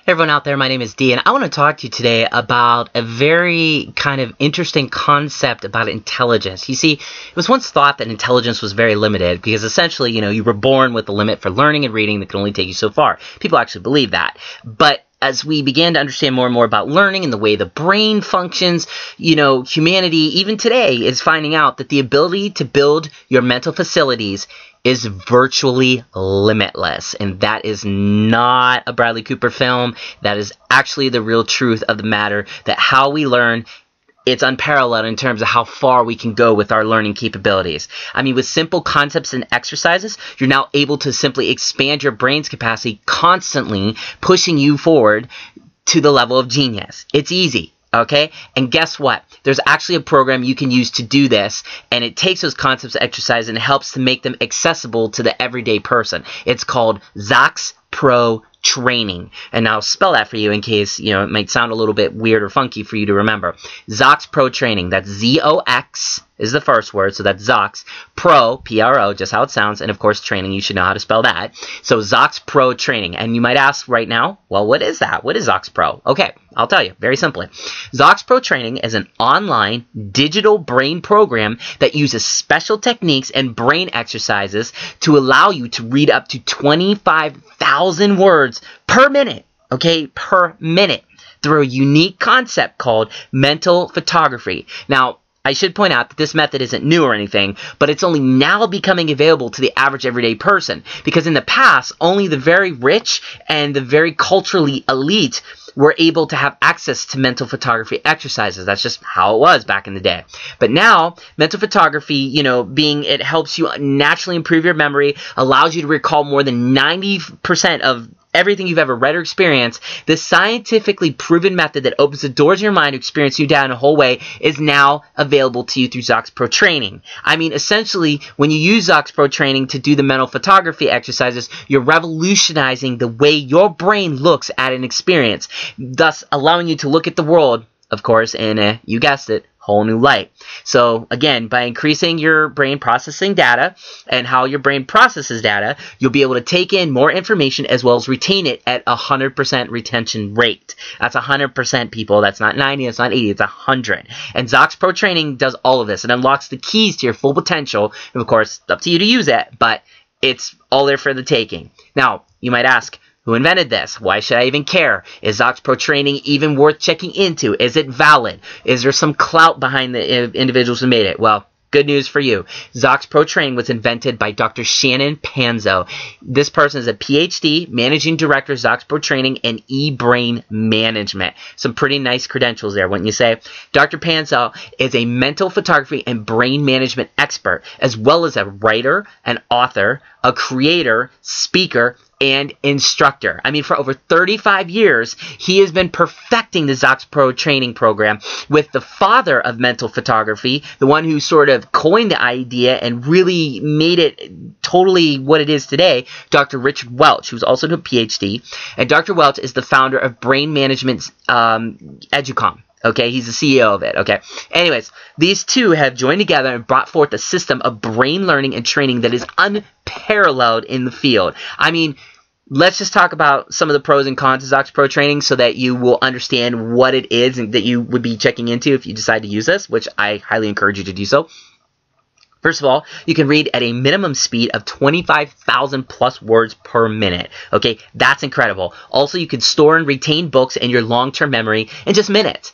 Hey everyone out there, my name is Dee, and I want to talk to you today about a very kind of interesting concept about intelligence. You see, it was once thought that intelligence was very limited because essentially, you were born with a limit for learning and reading that can only take you so far. People actually believe that. But as we began to understand more and more about learning and the way the brain functions, humanity, even today, is finding out that the ability to build your mental facilities is virtually limitless. And that is not a Bradley Cooper film. That is actually the real truth of the matter, that how we learn, it's unparalleled in terms of how far we can go with our learning capabilities. I mean, with simple concepts and exercises, you're now able to simply expand your brain's capacity, constantly pushing you forward to the level of genius. It's easy. Okay, and guess what? There's actually a program you can use to do this, and it takes those concepts of exercise and it helps to make them accessible to the everyday person. It's called Zox Pro Training, and I'll spell that for you in case it might sound a little bit weird or funky for you to remember. Zox Pro Training. That's Z-O-X is the first word, so that's Zox Pro, P-R-O, just how it sounds, and of course training. You should know how to spell that. So Zox Pro Training, and you might ask right now, well, what is that? What is Zox Pro? Okay, I'll tell you very simply. Zox Pro Training is an online digital brain program that uses special techniques and brain exercises to allow you to read up to 25,000 words per minute, okay, per minute, through a unique concept called mental photography. Now, I should point out that this method isn't new or anything, but it's only now becoming available to the average everyday person, because in the past, only the very rich and the very culturally elite were able to have access to mental photography exercises. That's just how it was back in the day. But now, mental photography, it helps you naturally improve your memory, allows you to recall more than 90% of everything you've ever read or experienced. This scientifically proven method that opens the doors in your mind to experience you down a whole way is now available to you through Zox Pro Training. I mean, essentially, when you use Zox Pro Training to do the mental photography exercises, you're revolutionizing the way your brain looks at an experience, thus allowing you to look at the world, of course, in you guessed it, whole new light. So again, by increasing your brain processing data and how your brain processes data, you'll be able to take in more information as well as retain it at 100% retention rate. That's 100%, people. That's not 90, that's not 80, it's 100. And Zox Pro Training does all of this. It unlocks the keys to your full potential. And of course, it's up to you to use it, but it's all there for the taking. Now, you might ask, who invented this? Why should I even care? Is Zox Pro Training even worth checking into? Is it valid? Is there some clout behind the individuals who made it? Well, good news for you. Zox Pro Training was invented by Dr. Shannon Panzo. This person is a PhD, Managing Director of Zox Pro Training and e-brain management. Some pretty nice credentials there, wouldn't you say? Dr. Panzo is a mental photography and brain management expert, as well as a writer, an author, a creator, speaker, and instructor. I mean, for over 35 years, he has been perfecting the Zox Pro Training program with the father of mental photography, the one who sort of coined the idea and really made it totally what it is today, Dr. Richard Welch, who's also a PhD. And Dr. Welch is the founder of Brain Management's Educom. Okay, he's the CEO of it, okay? Anyways, these two have joined together and brought forth a system of brain learning and training that is unparalleled in the field. I mean, let's just talk about some of the pros and cons of Zox Pro Training so that you will understand what it is and that you would be checking into if you decide to use this, which I highly encourage you to do so. First of all, you can read at a minimum speed of 25,000 plus words per minute. Okay, that's incredible. Also, you can store and retain books in your long-term memory in just minutes.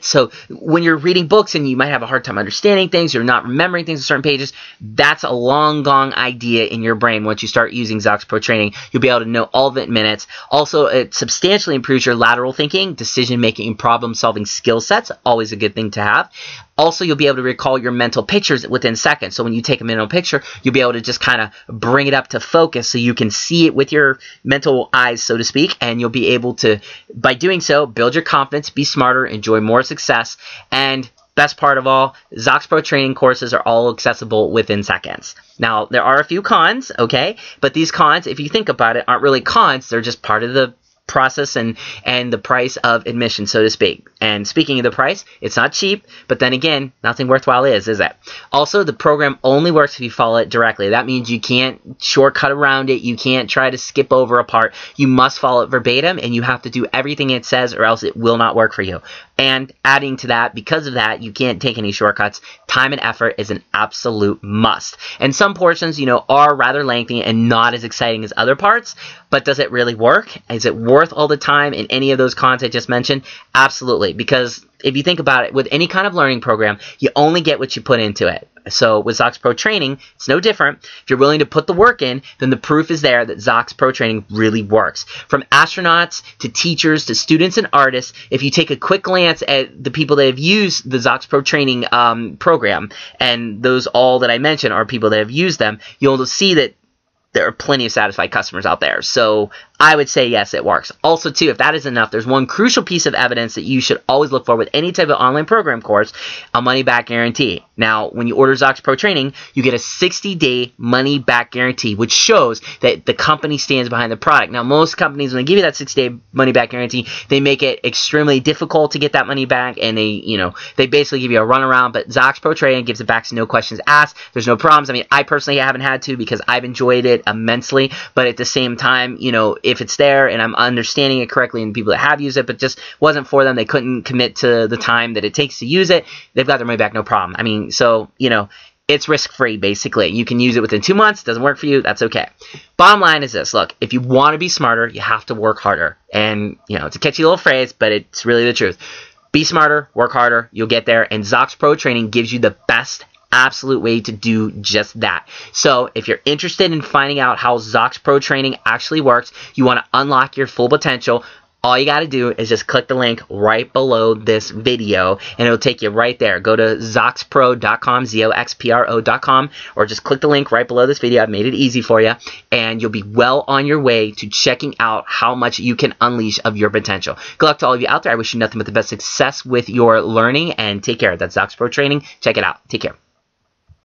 So when you're reading books and you might have a hard time understanding things, you're not remembering things on certain pages, that's a long gone idea in your brain. Once you start using Zox Pro Training, you'll be able to know all of it in minutes. Also, it substantially improves your lateral thinking, decision-making, and problem-solving skill sets. Always a good thing to have. Also, you'll be able to recall your mental pictures within seconds. So when you take a mental picture, you'll be able to just kind of bring it up to focus so you can see it with your mental eyes, so to speak, and you'll be able to, by doing so, build your confidence, be smarter, enjoy more success, and best part of all, Zox Pro Training courses are all accessible within seconds. Now, there are a few cons, okay? But these cons, if you think about it, aren't really cons. They're just part of the process and the price of admission, so to speak. And speaking of the price, it's not cheap, but then again, nothing worthwhile is it? Also, the program only works if you follow it directly. That means you can't shortcut around it. You can't try to skip over a part. You must follow it verbatim, and you have to do everything it says, or else it will not work for you. And adding to that, because of that, you can't take any shortcuts. Time and effort is an absolute must. And some portions, are rather lengthy and not as exciting as other parts, but does it really work? Is it worth all the time in any of those cons I just mentioned? Absolutely, because if you think about it, with any kind of learning program, you only get what you put into it. So with Zox Pro Training, it's no different. If you're willing to put the work in, then the proof is there that Zox Pro Training really works. From astronauts to teachers to students and artists, if you take a quick glance at the people that have used the Zox Pro Training program, and those all that I mentioned are people that have used them, you'll see that there are plenty of satisfied customers out there. So I would say yes, it works. Also, too, if that is enough, there's one crucial piece of evidence that you should always look for with any type of online program course: a money-back guarantee. Now, when you order Zox Pro Training, you get a 60-day money-back guarantee, which shows that the company stands behind the product. Now, most companies, when they give you that 60-day money-back guarantee, they make it extremely difficult to get that money back, and they basically give you a runaround. But Zox Pro Training gives it back, so no questions asked. There's no problems. I mean, I personally haven't had to, because I've enjoyed it immensely. But at the same time, if it's there and I'm understanding it correctly, and people that have used it but just wasn't for them, they couldn't commit to the time that it takes to use it, they've got their money back, no problem. I mean, so it's risk-free, basically. You can use it within 2 months. Doesn't work for you, that's okay. Bottom line is this: look, if you want to be smarter, you have to work harder. And it's a catchy little phrase, but it's really the truth. Be smarter, work harder, you'll get there. And Zox Pro Training gives you the best absolute way to do just that. So if you're interested in finding out how Zox Pro Training actually works, you want to unlock your full potential, all you got to do is just click the link right below this video, and it'll take you right there. Go to zoxpro.com, zoxpro.com, or just click the link right below this video. I've made it easy for you, and you'll be well on your way to checking out how much you can unleash of your potential. Good luck to all of you out there. I wish you nothing but the best success with your learning, and take care. That's Zox Pro Training. Check it out. Take care.